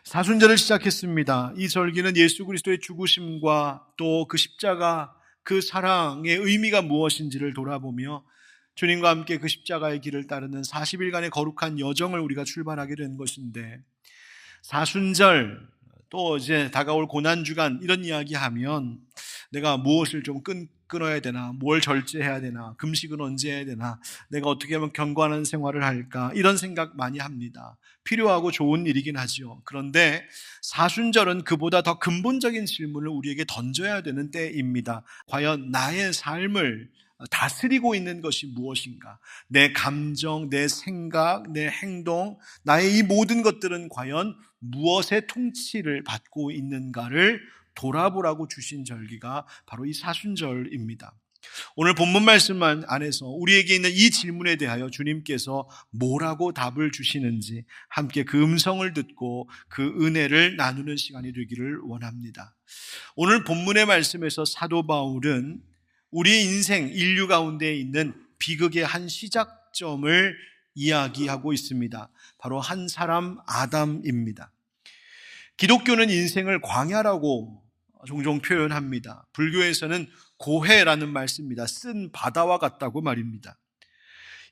사순절을 시작했습니다. 이 절기는 예수 그리스도의 죽으심과 또 그 십자가, 그 사랑의 의미가 무엇인지를 돌아보며 주님과 함께 그 십자가의 길을 따르는 40일간의 거룩한 여정을 우리가 출발하게 된 것인데, 사순절 또 이제 다가올 고난주간 이런 이야기하면 내가 무엇을 좀 끊어야 되나, 뭘 절제해야 되나, 금식은 언제 해야 되나, 내가 어떻게 하면 경건한 생활을 할까, 이런 생각 많이 합니다. 필요하고 좋은 일이긴 하지요. 그런데 사순절은 그보다 더 근본적인 질문을 우리에게 던져야 되는 때입니다. 과연 나의 삶을 다스리고 있는 것이 무엇인가? 내 감정, 내 생각, 내 행동, 나의 이 모든 것들은 과연 무엇의 통치를 받고 있는가를 돌아보라고 주신 절기가 바로 이 사순절입니다. 오늘 본문 말씀 안에서 우리에게 있는 이 질문에 대하여 주님께서 뭐라고 답을 주시는지 함께 그 음성을 듣고 그 은혜를 나누는 시간이 되기를 원합니다. 오늘 본문의 말씀에서 사도 바울은 우리 인생, 인류 가운데 있는 비극의 한 시작점을 이야기하고 있습니다. 바로 한 사람 아담입니다. 기독교는 인생을 광야라고 종종 표현합니다. 불교에서는 고해라는 말 씁니다. 쓴 바다와 같다고 말입니다.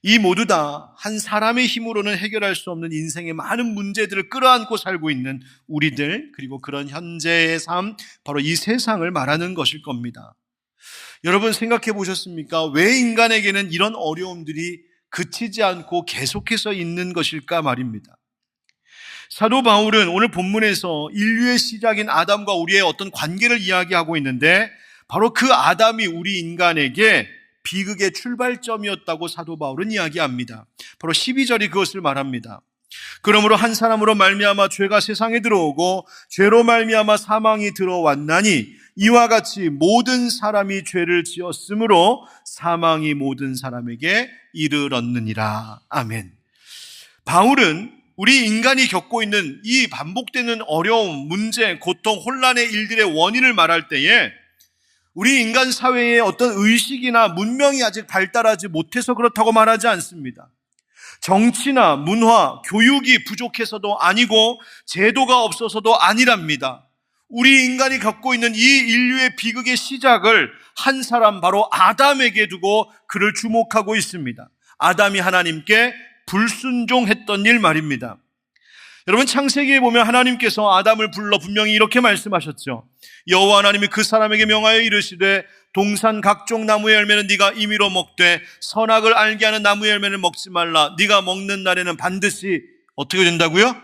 이 모두 다 한 사람의 힘으로는 해결할 수 없는 인생의 많은 문제들을 끌어안고 살고 있는 우리들, 그리고 그런 현재의 삶, 바로 이 세상을 말하는 것일 겁니다. 여러분 생각해 보셨습니까? 왜 인간에게는 이런 어려움들이 그치지 않고 계속해서 있는 것일까 말입니다. 사도 바울은 오늘 본문에서 인류의 시작인 아담과 우리의 어떤 관계를 이야기하고 있는데, 바로 그 아담이 우리 인간에게 비극의 출발점이었다고 사도 바울은 이야기합니다. 바로 12절이 그것을 말합니다. 그러므로 한 사람으로 말미암아 죄가 세상에 들어오고 죄로 말미암아 사망이 들어왔나니 이와 같이 모든 사람이 죄를 지었으므로 사망이 모든 사람에게 이르렀느니라. 아멘. 바울은 우리 인간이 겪고 있는 이 반복되는 어려움, 문제, 고통, 혼란의 일들의 원인을 말할 때에 우리 인간 사회의 어떤 의식이나 문명이 아직 발달하지 못해서 그렇다고 말하지 않습니다. 정치나 문화, 교육이 부족해서도 아니고 제도가 없어서도 아니랍니다. 우리 인간이 겪고 있는 이 인류의 비극의 시작을 한 사람, 바로 아담에게 두고 그를 주목하고 있습니다. 아담이 하나님께 불순종했던 일 말입니다. 여러분 창세기에 보면 하나님께서 아담을 불러 분명히 이렇게 말씀하셨죠. 여호와 하나님이 그 사람에게 명하여 이르시되 동산 각종 나무의 열매는 네가 임의로 먹되 선악을 알게 하는 나무의 열매는 먹지 말라. 네가 먹는 날에는 반드시 어떻게 된다고요?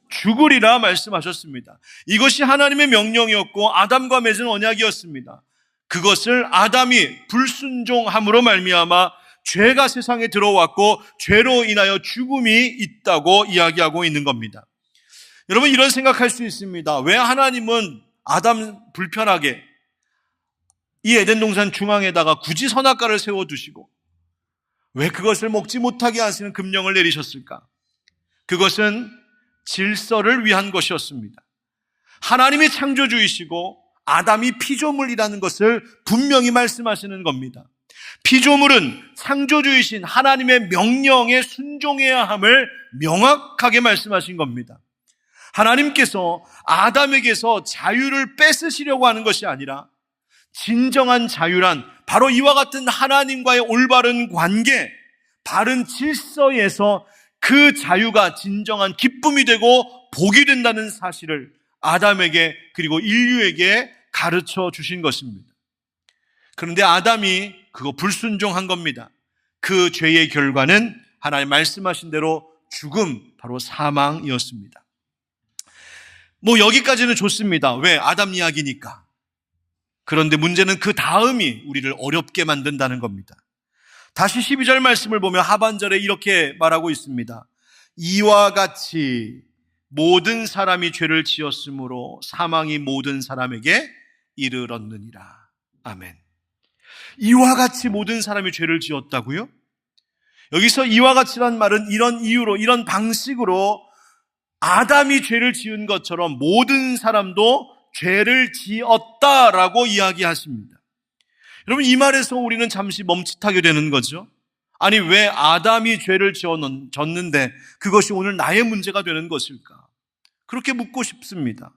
죽으리라 말씀하셨습니다. 이것이 하나님의 명령이었고 아담과 맺은 언약이었습니다. 그것을 아담이 불순종함으로 말미암아 죄가 세상에 들어왔고 죄로 인하여 죽음이 있다고 이야기하고 있는 겁니다. 여러분 이런 생각할 수 있습니다. 왜 하나님은 아담 불편하게 이 에덴 동산 중앙에다가 굳이 선악과를 세워두시고 왜 그것을 먹지 못하게 하시는 금령을 내리셨을까? 그것은 질서를 위한 것이었습니다. 하나님이 창조주이시고 아담이 피조물이라는 것을 분명히 말씀하시는 겁니다. 피조물은 창조주이신 하나님의 명령에 순종해야 함을 명확하게 말씀하신 겁니다. 하나님께서 아담에게서 자유를 뺏으시려고 하는 것이 아니라 진정한 자유란 바로 이와 같은 하나님과의 올바른 관계, 바른 질서에서 그 자유가 진정한 기쁨이 되고 복이 된다는 사실을 아담에게 그리고 인류에게 가르쳐 주신 것입니다. 그런데 아담이 그거 불순종한 겁니다. 그 죄의 결과는 하나님 말씀하신 대로 죽음, 바로 사망이었습니다. 여기까지는 좋습니다. 왜? 아담 이야기니까. 그런데 문제는 그 다음이 우리를 어렵게 만든다는 겁니다. 다시 12절 말씀을 보면 하반절에 이렇게 말하고 있습니다. 이와 같이 모든 사람이 죄를 지었으므로 사망이 모든 사람에게 이르렀느니라. 아멘. 이와 같이 모든 사람이 죄를 지었다고요? 여기서 이와 같이란 말은 이런 이유로, 이런 방식으로 아담이 죄를 지은 것처럼 모든 사람도 죄를 지었다라고 이야기하십니다. 여러분 이 말에서 우리는 잠시 멈칫하게 되는 거죠. 아니 왜 아담이 죄를 지었는데 그것이 오늘 나의 문제가 되는 것일까? 그렇게 묻고 싶습니다.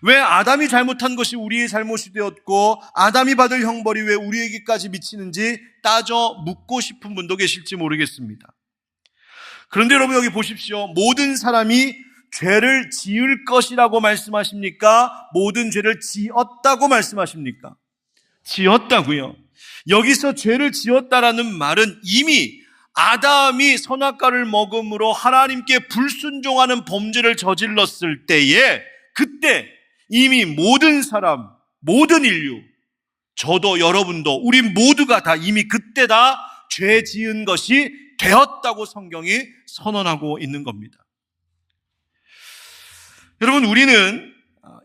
왜 아담이 잘못한 것이 우리의 잘못이 되었고 아담이 받을 형벌이 왜 우리에게까지 미치는지 따져 묻고 싶은 분도 계실지 모르겠습니다. 그런데 여러분 여기 보십시오. 모든 사람이 죄를 지을 것이라고 말씀하십니까? 모든 죄를 지었다고 말씀하십니까? 지었다고요. 여기서 죄를 지었다라는 말은 이미 아담이 선악과를 먹음으로 하나님께 불순종하는 범죄를 저질렀을 때에 그때 이미 모든 사람, 모든 인류, 저도 여러분도 우리 모두가 다 이미 그때 다 죄 지은 것이 되었다고 성경이 선언하고 있는 겁니다. 여러분 우리는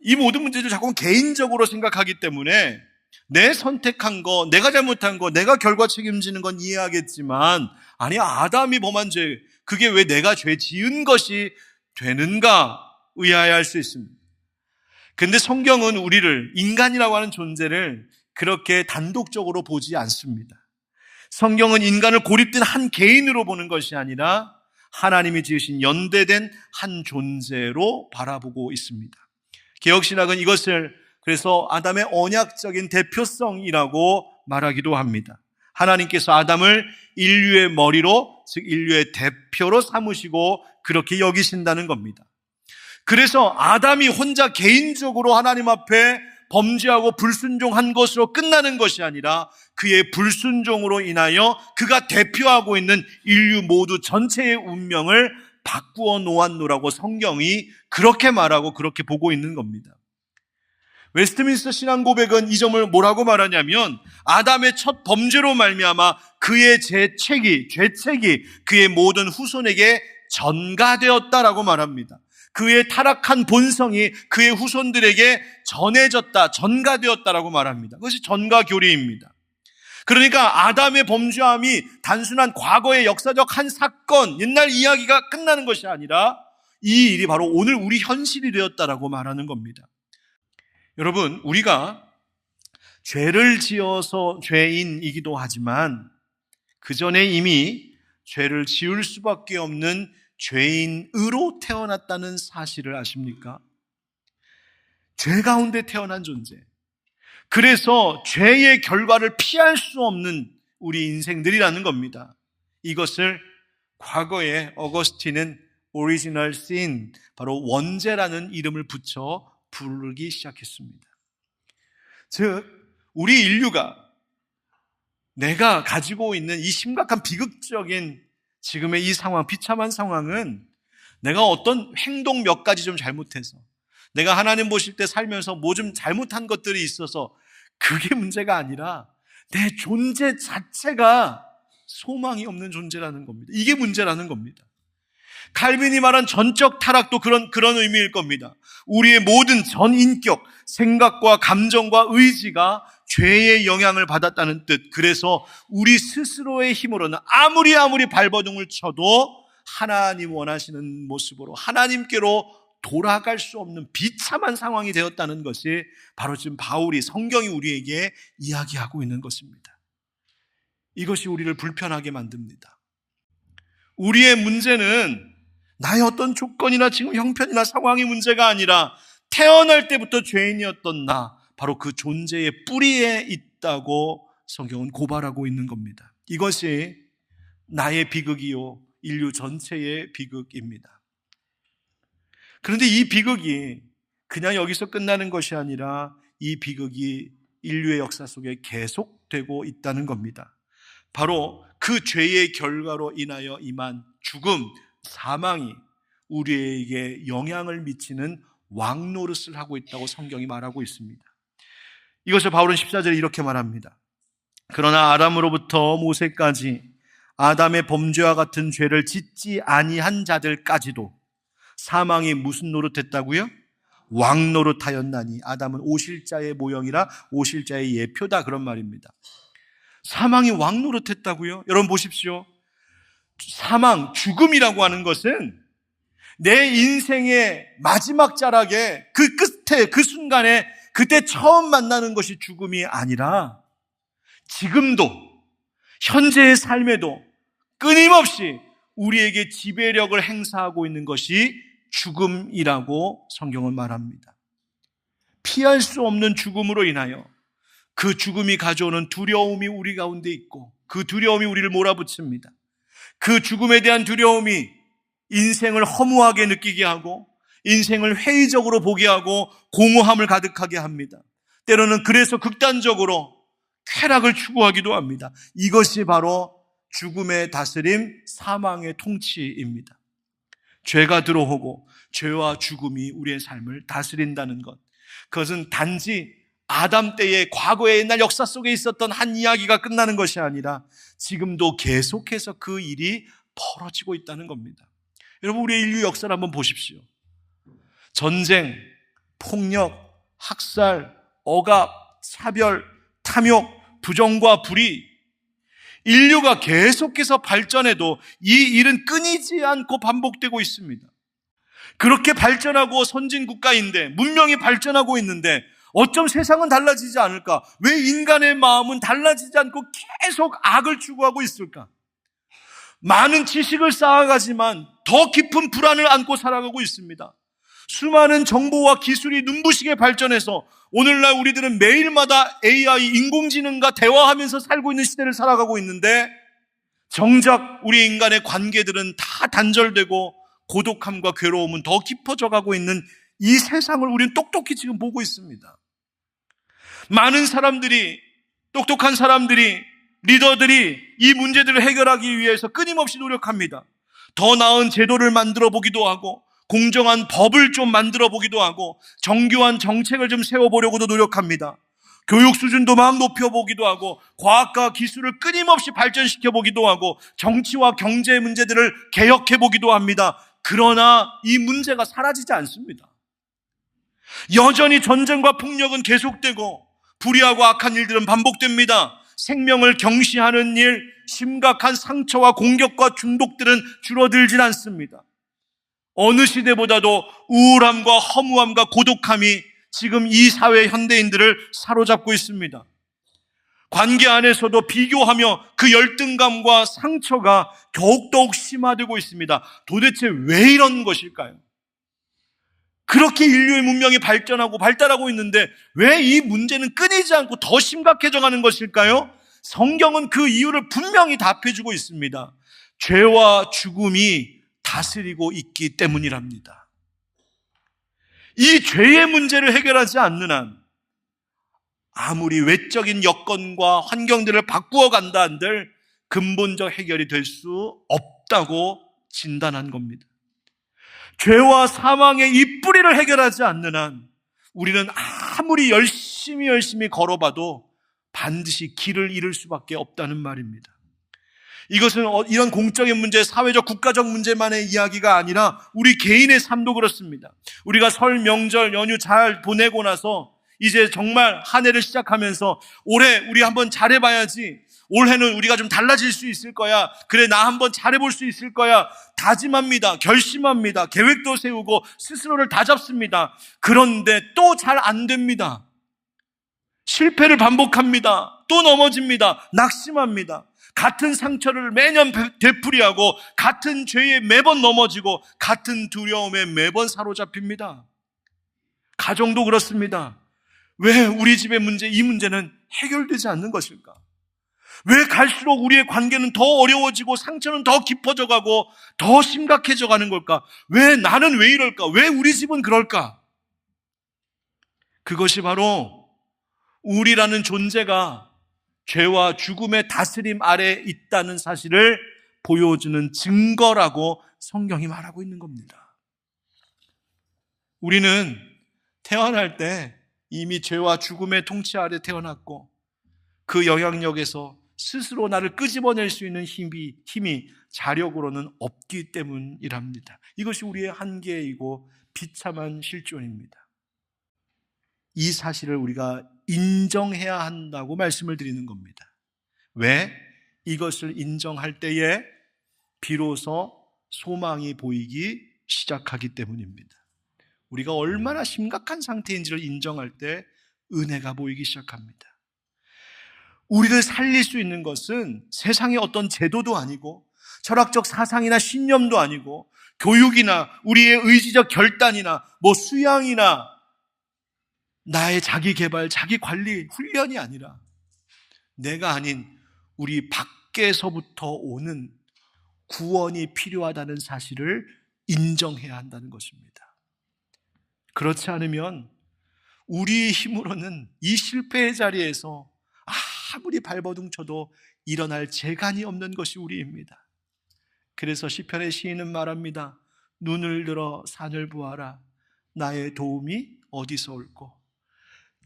이 모든 문제를 자꾸 개인적으로 생각하기 때문에 내 선택한 거, 내가 잘못한 거, 내가 결과 책임지는 건 이해하겠지만 아니 아담이 범한 죄, 그게 왜 내가 죄 지은 것이 되는가 의아해할 수 있습니다. 근데 성경은 우리를 인간이라고 하는 존재를 그렇게 단독적으로 보지 않습니다. 성경은 인간을 고립된 한 개인으로 보는 것이 아니라 하나님이 지으신 연대된 한 존재로 바라보고 있습니다. 개혁신학은 이것을 그래서 아담의 언약적인 대표성이라고 말하기도 합니다. 하나님께서 아담을 인류의 머리로, 즉 인류의 대표로 삼으시고 그렇게 여기신다는 겁니다. 그래서 아담이 혼자 개인적으로 하나님 앞에 범죄하고 불순종한 것으로 끝나는 것이 아니라 그의 불순종으로 인하여 그가 대표하고 있는 인류 모두 전체의 운명을 바꾸어 놓았노라고 성경이 그렇게 말하고 그렇게 보고 있는 겁니다. 웨스트민스터 신앙고백은 이 점을 뭐라고 말하냐면 아담의 첫 범죄로 말미암아 그의 죄책이 그의 모든 후손에게 전가되었다라고 말합니다. 그의 타락한 본성이 그의 후손들에게 전해졌다, 전가되었다라고 말합니다. 그것이 전가교리입니다. 그러니까 아담의 범죄함이 단순한 과거의 역사적 한 사건, 옛날 이야기가 끝나는 것이 아니라 이 일이 바로 오늘 우리 현실이 되었다라고 말하는 겁니다. 여러분, 우리가 죄를 지어서 죄인이기도 하지만 그 전에 이미 죄를 지을 수밖에 없는 죄인으로 태어났다는 사실을 아십니까? 죄 가운데 태어난 존재. 그래서 죄의 결과를 피할 수 없는 우리 인생들이라는 겁니다. 이것을 과거에 어거스틴은 오리지널 sin, 바로 원죄라는 이름을 붙여 부르기 시작했습니다. 즉, 우리 인류가 내가 가지고 있는 이 심각한 비극적인 지금의 이 상황, 비참한 상황은 내가 어떤 행동 몇 가지 좀 잘못해서 내가 하나님 보실 때 살면서 뭐 좀 잘못한 것들이 있어서 그게 문제가 아니라 내 존재 자체가 소망이 없는 존재라는 겁니다. 이게 문제라는 겁니다. 칼빈이 말한 전적 타락도 그런 의미일 겁니다. 우리의 모든 전인격, 생각과 감정과 의지가 죄의 영향을 받았다는 뜻. 그래서 우리 스스로의 힘으로는 아무리 발버둥을 쳐도 하나님 원하시는 모습으로 하나님께로 돌아갈 수 없는 비참한 상황이 되었다는 것이 바로 지금 성경이 우리에게 이야기하고 있는 것입니다. 이것이 우리를 불편하게 만듭니다. 우리의 문제는 나의 어떤 조건이나 지금 형편이나 상황이 문제가 아니라 태어날 때부터 죄인이었던 나, 바로 그 존재의 뿌리에 있다고 성경은 고발하고 있는 겁니다. 이것이 나의 비극이요, 인류 전체의 비극입니다. 그런데 이 비극이 그냥 여기서 끝나는 것이 아니라 이 비극이 인류의 역사 속에 계속되고 있다는 겁니다. 바로 그 죄의 결과로 인하여 임한 죽음, 사망이 우리에게 영향을 미치는 왕노릇을 하고 있다고 성경이 말하고 있습니다. 이것을 바울은 14절에 이렇게 말합니다. 그러나 아담으로부터 모세까지 아담의 범죄와 같은 죄를 짓지 아니한 자들까지도 사망이 무슨 노릇했다고요? 왕노릇하였나니. 아담은 오실자의 모형이라 오실자의 예표다, 그런 말입니다. 사망이 왕노릇했다고요? 여러분 보십시오. 사망, 죽음이라고 하는 것은 내 인생의 마지막 자락에 그 끝에, 그 순간에 그때 처음 만나는 것이 죽음이 아니라 지금도, 현재의 삶에도 끊임없이 우리에게 지배력을 행사하고 있는 것이 죽음이라고 성경은 말합니다. 피할 수 없는 죽음으로 인하여 그 죽음이 가져오는 두려움이 우리 가운데 있고 그 두려움이 우리를 몰아붙입니다. 그 죽음에 대한 두려움이 인생을 허무하게 느끼게 하고 인생을 회의적으로 보게 하고 공허함을 가득하게 합니다. 때로는 그래서 극단적으로 쾌락을 추구하기도 합니다. 이것이 바로 죽음의 다스림, 사망의 통치입니다. 죄가 들어오고 죄와 죽음이 우리의 삶을 다스린다는 것, 그것은 단지 아담 때의 과거의 옛날 역사 속에 있었던 한 이야기가 끝나는 것이 아니라 지금도 계속해서 그 일이 벌어지고 있다는 겁니다. 여러분, 우리의 인류 역사를 한번 보십시오. 전쟁, 폭력, 학살, 억압, 차별, 탐욕, 부정과 불의, 인류가 계속해서 발전해도 이 일은 끊이지 않고 반복되고 있습니다. 그렇게 발전하고 선진 국가인데, 문명이 발전하고 있는데 어쩜 세상은 달라지지 않을까? 왜 인간의 마음은 달라지지 않고 계속 악을 추구하고 있을까? 많은 지식을 쌓아가지만 더 깊은 불안을 안고 살아가고 있습니다. 수많은 정보와 기술이 눈부시게 발전해서 오늘날 우리들은 매일마다 AI, 인공지능과 대화하면서 살고 있는 시대를 살아가고 있는데 정작 우리 인간의 관계들은 다 단절되고 고독함과 괴로움은 더 깊어져 가고 있는 이 세상을 우리는 똑똑히 지금 보고 있습니다. 많은 사람들이, 똑똑한 사람들이, 리더들이 이 문제들을 해결하기 위해서 끊임없이 노력합니다. 더 나은 제도를 만들어 보기도 하고 공정한 법을 좀 만들어 보기도 하고 정교한 정책을 좀 세워보려고도 노력합니다. 교육 수준도 막 높여보기도 하고 과학과 기술을 끊임없이 발전시켜 보기도 하고 정치와 경제 문제들을 개혁해 보기도 합니다. 그러나 이 문제가 사라지지 않습니다. 여전히 전쟁과 폭력은 계속되고 불의하고 악한 일들은 반복됩니다. 생명을 경시하는 일, 심각한 상처와 공격과 중독들은 줄어들진 않습니다. 어느 시대보다도 우울함과 허무함과 고독함이 지금 이 사회 현대인들을 사로잡고 있습니다. 관계 안에서도 비교하며 그 열등감과 상처가 더욱 심화되고 있습니다. 도대체 왜 이런 것일까요? 그렇게 인류의 문명이 발전하고 발달하고 있는데 왜 이 문제는 끊이지 않고 더 심각해져 가는 것일까요? 성경은 그 이유를 분명히 답해주고 있습니다. 죄와 죽음이 다스리고 있기 때문이랍니다. 이 죄의 문제를 해결하지 않는 한 아무리 외적인 여건과 환경들을 바꾸어 간다 한들 근본적 해결이 될 수 없다고 진단한 겁니다. 죄와 사망의 이 뿌리를 해결하지 않는 한 우리는 아무리 열심히 걸어봐도 반드시 길을 잃을 수밖에 없다는 말입니다. 이것은 이런 공적인 문제, 사회적, 국가적 문제만의 이야기가 아니라 우리 개인의 삶도 그렇습니다. 우리가 설, 명절, 연휴 잘 보내고 나서 이제 정말 한 해를 시작하면서 올해 우리 한번 잘해봐야지, 올해는 우리가 좀 달라질 수 있을 거야, 그래 나 한번 잘해볼 수 있을 거야 다짐합니다. 결심합니다. 계획도 세우고 스스로를 다잡습니다. 그런데 또 잘 안 됩니다. 실패를 반복합니다. 또 넘어집니다. 낙심합니다. 같은 상처를 매년 되풀이하고 같은 죄에 매번 넘어지고 같은 두려움에 매번 사로잡힙니다. 가정도 그렇습니다. 왜 우리 집의 문제, 이 문제는 해결되지 않는 것일까? 왜 갈수록 우리의 관계는 더 어려워지고 상처는 더 깊어져 가고 더 심각해져 가는 걸까? 왜 나는 왜 이럴까? 왜 우리 집은 그럴까? 그것이 바로 우리라는 존재가 죄와 죽음의 다스림 아래에 있다는 사실을 보여주는 증거라고 성경이 말하고 있는 겁니다. 우리는 태어날 때 이미 죄와 죽음의 통치 아래 태어났고 그 영향력에서 스스로 나를 끄집어낼 수 있는 힘이 자력으로는 없기 때문이랍니다. 이것이 우리의 한계이고 비참한 실존입니다. 이 사실을 우리가 인정해야 한다고 말씀을 드리는 겁니다. 왜? 이것을 인정할 때에 비로소 소망이 보이기 시작하기 때문입니다. 우리가 얼마나 심각한 상태인지를 인정할 때 은혜가 보이기 시작합니다. 우리를 살릴 수 있는 것은 세상의 어떤 제도도 아니고 철학적 사상이나 신념도 아니고 교육이나 우리의 의지적 결단이나 수양이나 나의 자기 개발, 자기 관리 훈련이 아니라 내가 아닌 우리 밖에서부터 오는 구원이 필요하다는 사실을 인정해야 한다는 것입니다. 그렇지 않으면 우리의 힘으로는 이 실패의 자리에서 아무리 발버둥 쳐도 일어날 재간이 없는 것이 우리입니다. 그래서 시편의 시인은 말합니다. 눈을 들어 산을 보아라. 나의 도움이 어디서 올꼬?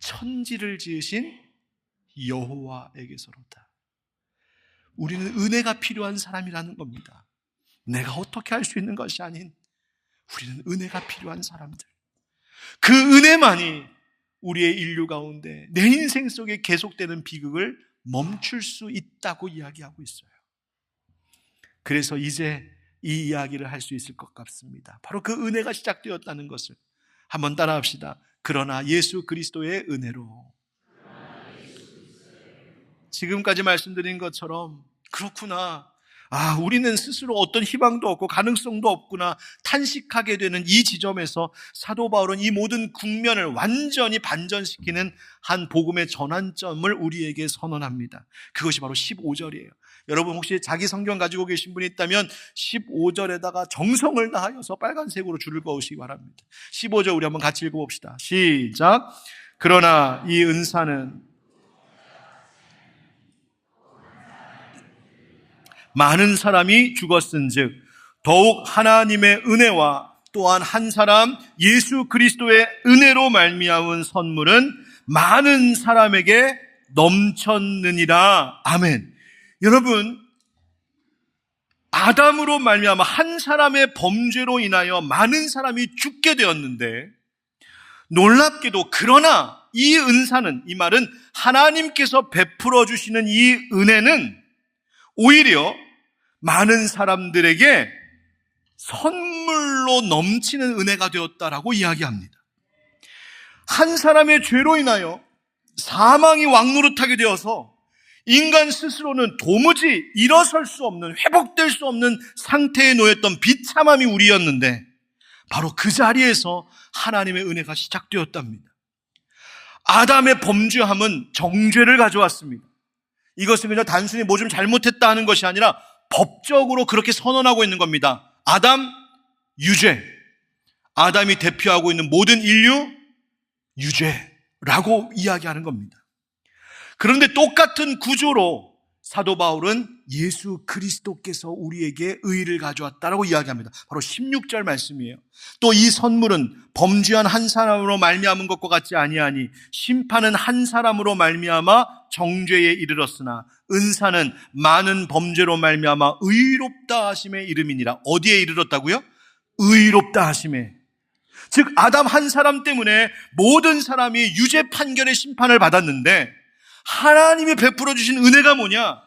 천지를 지으신 여호와에게서로다. 우리는 은혜가 필요한 사람이라는 겁니다. 내가 어떻게 할 수 있는 것이 아닌 우리는 은혜가 필요한 사람들. 그 은혜만이 우리의 인류 가운데 내 인생 속에 계속되는 비극을 멈출 수 있다고 이야기하고 있어요. 그래서 이제 이 이야기를 할 수 있을 것 같습니다. 바로 그 은혜가 시작되었다는 것을 한번 따라합시다. 그러나 예수 그리스도의 은혜로. 지금까지 말씀드린 것처럼 그렇구나. 우리는 스스로 어떤 희망도 없고 가능성도 없구나 탄식하게 되는 이 지점에서 사도 바울은 이 모든 국면을 완전히 반전시키는 한 복음의 전환점을 우리에게 선언합니다. 그것이 바로 15절이에요. 여러분 혹시 자기 성경 가지고 계신 분이 있다면 15절에다가 정성을 다하여서 빨간색으로 줄을 그으시기 바랍니다. 15절 우리 한번 같이 읽어봅시다. 시작. 그러나 이 은사는 많은 사람이 죽었은즉 더욱 하나님의 은혜와 또한 한 사람 예수 그리스도의 은혜로 말미암은 선물은 많은 사람에게 넘쳤느니라. 아멘. 여러분, 아담으로 말미암아 한 사람의 범죄로 인하여 많은 사람이 죽게 되었는데 놀랍게도 그러나 이 은사는, 이 말은 하나님께서 베풀어 주시는 이 은혜는 오히려 많은 사람들에게 선물로 넘치는 은혜가 되었다라고 이야기합니다. 한 사람의 죄로 인하여 사망이 왕노릇하게 되어서 인간 스스로는 도무지 일어설 수 없는, 회복될 수 없는 상태에 놓였던 비참함이 우리였는데 바로 그 자리에서 하나님의 은혜가 시작되었답니다. 아담의 범죄함은 정죄를 가져왔습니다. 이것은 그냥 단순히 뭐 좀 잘못했다 하는 것이 아니라 법적으로 그렇게 선언하고 있는 겁니다. 아담, 유죄. 아담이 대표하고 있는 모든 인류, 유죄라고 이야기하는 겁니다. 그런데 똑같은 구조로 사도 바울은 예수 그리스도께서 우리에게 의를 가져왔다라고 이야기합니다. 바로 16절 말씀이에요. 또 이 선물은 범죄한 한 사람으로 말미암은 것과 같지 아니하니 심판은 한 사람으로 말미암아 정죄에 이르렀으나 은사는 많은 범죄로 말미암아 의롭다 하심에 이름이니라. 어디에 이르렀다고요? 의롭다 하심에. 즉 아담 한 사람 때문에 모든 사람이 유죄 판결의 심판을 받았는데 하나님이 베풀어 주신 은혜가 뭐냐?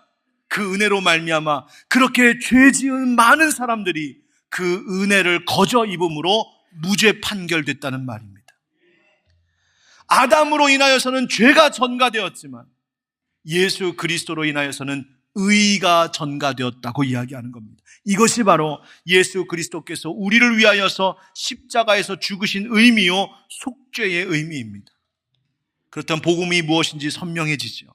그 은혜로 말미암아 그렇게 죄 지은 많은 사람들이 그 은혜를 거저 입음으로 무죄 판결됐다는 말입니다. 아담으로 인하여서는 죄가 전가되었지만 예수 그리스도로 인하여서는 의가 전가되었다고 이야기하는 겁니다. 이것이 바로 예수 그리스도께서 우리를 위하여서 십자가에서 죽으신 의미요 속죄의 의미입니다. 그렇다면 복음이 무엇인지 선명해지죠.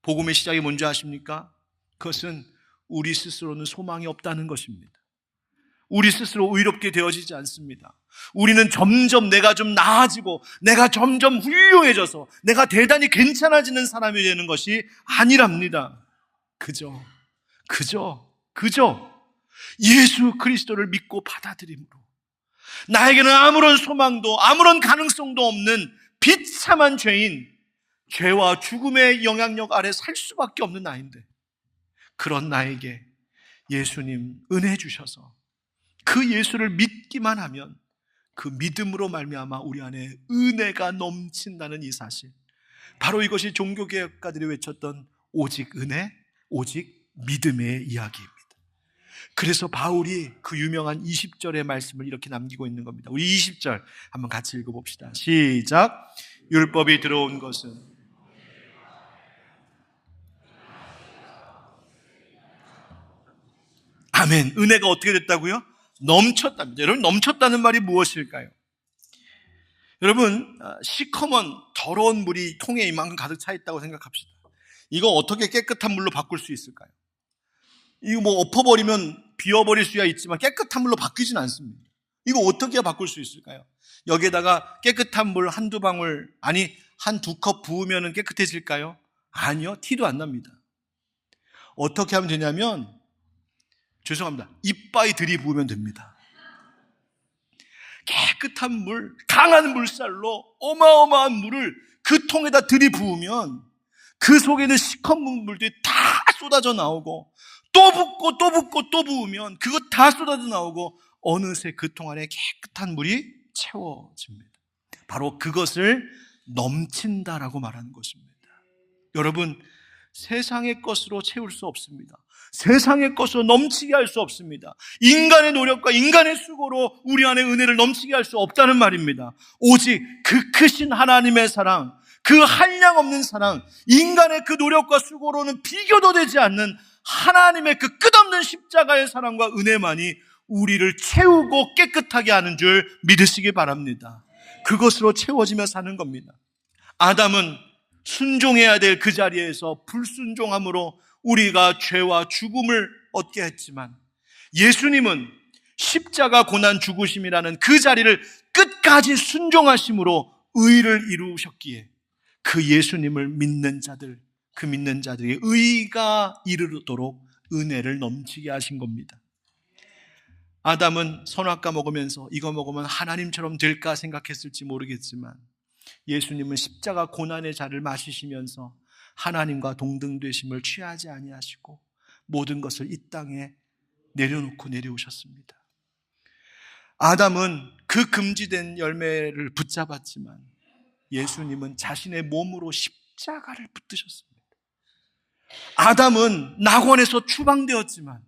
복음의 시작이 뭔지 아십니까? 그것은 우리 스스로는 소망이 없다는 것입니다. 우리 스스로 의롭게 되어지지 않습니다. 우리는 점점 내가 좀 나아지고 내가 점점 훌륭해져서 내가 대단히 괜찮아지는 사람이 되는 것이 아니랍니다. 그저 예수 그리스도를 믿고 받아들임으로 나에게는 아무런 소망도 아무런 가능성도 없는 비참한 죄인, 죄와 죽음의 영향력 아래 살 수밖에 없는 나인데 그런 나에게 예수님 은혜 주셔서 그 예수를 믿기만 하면 그 믿음으로 말미암아 우리 안에 은혜가 넘친다는 이 사실, 바로 이것이 종교개혁가들이 외쳤던 오직 은혜, 오직 믿음의 이야기입니다. 그래서 바울이 그 유명한 20절의 말씀을 이렇게 남기고 있는 겁니다. 우리 20절 한번 같이 읽어봅시다. 시작. 율법이 들어온 것은 아멘. 은혜가 어떻게 됐다고요? 넘쳤답니다. 여러분, 넘쳤다는 말이 무엇일까요? 여러분, 시커먼 더러운 물이 통에 이만큼 가득 차 있다고 생각합시다. 이거 어떻게 깨끗한 물로 바꿀 수 있을까요? 이거 뭐 엎어버리면 비워버릴 수야 있지만 깨끗한 물로 바뀌진 않습니다. 이거 어떻게 바꿀 수 있을까요? 여기에다가 깨끗한 물 한두 방울, 아니 한두 컵 부으면 깨끗해질까요? 아니요, 티도 안 납니다. 어떻게 하면 되냐면, 죄송합니다, 이빠이 들이부으면 됩니다. 깨끗한 물, 강한 물살로 어마어마한 물을 그 통에다 들이부으면 그 속에는 시커먼 물들이 다 쏟아져 나오고, 또 붓고 또 붓고 또 부으면 그거 다 쏟아져 나오고 어느새 그 통 안에 깨끗한 물이 채워집니다. 바로 그것을 넘친다라고 말하는 것입니다. 여러분, 세상의 것으로 채울 수 없습니다. 세상의 것으로 넘치게 할 수 없습니다. 인간의 노력과 인간의 수고로 우리 안에 은혜를 넘치게 할 수 없다는 말입니다. 오직 그 크신 하나님의 사랑, 그 한량없는 사랑, 인간의 그 노력과 수고로는 비교도 되지 않는 하나님의 그 끝없는 십자가의 사랑과 은혜만이 우리를 채우고 깨끗하게 하는 줄 믿으시기 바랍니다. 그것으로 채워지며 사는 겁니다. 아담은 순종해야 될 그 자리에서 불순종함으로 우리가 죄와 죽음을 얻게 했지만, 예수님은 십자가 고난 죽으심이라는 그 자리를 끝까지 순종하심으로 의를 이루셨기에 그 예수님을 믿는 자들, 그 믿는 자들이 의가 이르도록 은혜를 넘치게 하신 겁니다. 아담은 선악과 먹으면서 이거 먹으면 하나님처럼 될까 생각했을지 모르겠지만, 예수님은 십자가 고난의 잔을 마시시면서 하나님과 동등되심을 취하지 아니하시고 모든 것을 이 땅에 내려놓고 내려오셨습니다. 아담은 그 금지된 열매를 붙잡았지만 예수님은 자신의 몸으로 십자가를 붙드셨습니다. 아담은 낙원에서 추방되었지만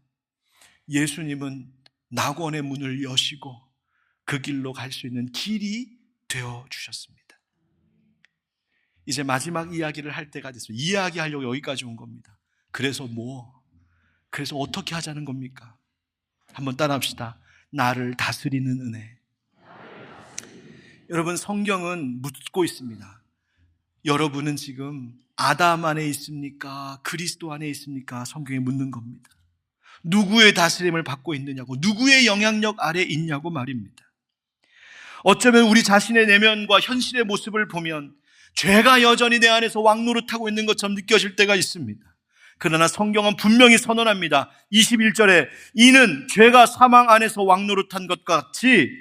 예수님은 낙원의 문을 여시고 그 길로 갈 수 있는 길이 되어주셨습니다. 이제 마지막 이야기를 할 때가 됐어요. 이야기하려고 여기까지 온 겁니다. 그래서 그래서 어떻게 하자는 겁니까? 한번 따라합시다. 나를 다스리는 은혜. 여러분, 성경은 묻고 있습니다. 여러분은 지금 아담 안에 있습니까? 그리스도 안에 있습니까? 성경에 묻는 겁니다. 누구의 다스림을 받고 있느냐고, 누구의 영향력 아래 있냐고 말입니다. 어쩌면 우리 자신의 내면과 현실의 모습을 보면 죄가 여전히 내 안에서 왕노릇하고 있는 것처럼 느껴질 때가 있습니다. 그러나 성경은 분명히 선언합니다. 21절에 이는 죄가 사망 안에서 왕노릇한 것 같이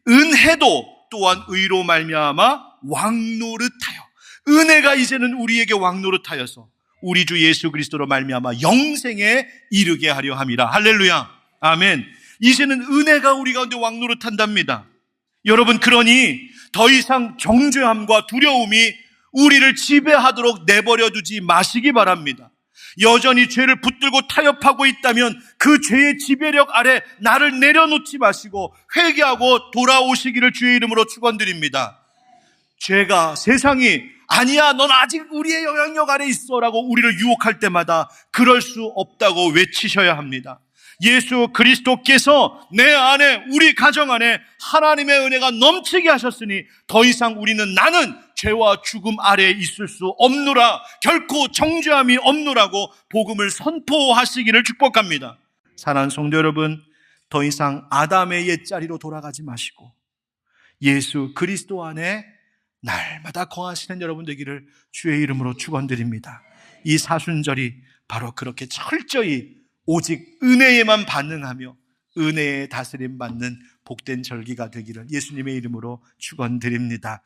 은혜도 또한 의로 말미암아 왕노릇하여, 은혜가 이제는 우리에게 왕노릇하여서 우리 주 예수 그리스도로 말미암아 영생에 이르게 하려 함이라. 할렐루야, 아멘. 이제는 은혜가 우리 가운데 왕노릇한답니다. 여러분, 그러니 더 이상 정죄함과 두려움이 우리를 지배하도록 내버려 두지 마시기 바랍니다. 여전히 죄를 붙들고 타협하고 있다면 그 죄의 지배력 아래 나를 내려놓지 마시고 회개하고 돌아오시기를 주의 이름으로 축원드립니다. 죄가, 세상이 아니야, 넌 아직 우리의 영향력 아래 있어 라고 우리를 유혹할 때마다 그럴 수 없다고 외치셔야 합니다. 예수 그리스도께서 내 안에, 우리 가정 안에 하나님의 은혜가 넘치게 하셨으니 더 이상 우리는 나는 죄와 죽음 아래에 있을 수 없노라, 결코 정죄함이 없노라고 복음을 선포하시기를 축복합니다. 사랑하는 성도 여러분, 더 이상 아담의 옛자리로 돌아가지 마시고 예수 그리스도 안에 날마다 거하시는 여러분 되기를 주의 이름으로 축원드립니다. 이 사순절이 바로 그렇게 철저히 오직 은혜에만 반응하며 은혜의 다스림 받는 복된 절기가 되기를 예수님의 이름으로 축원드립니다.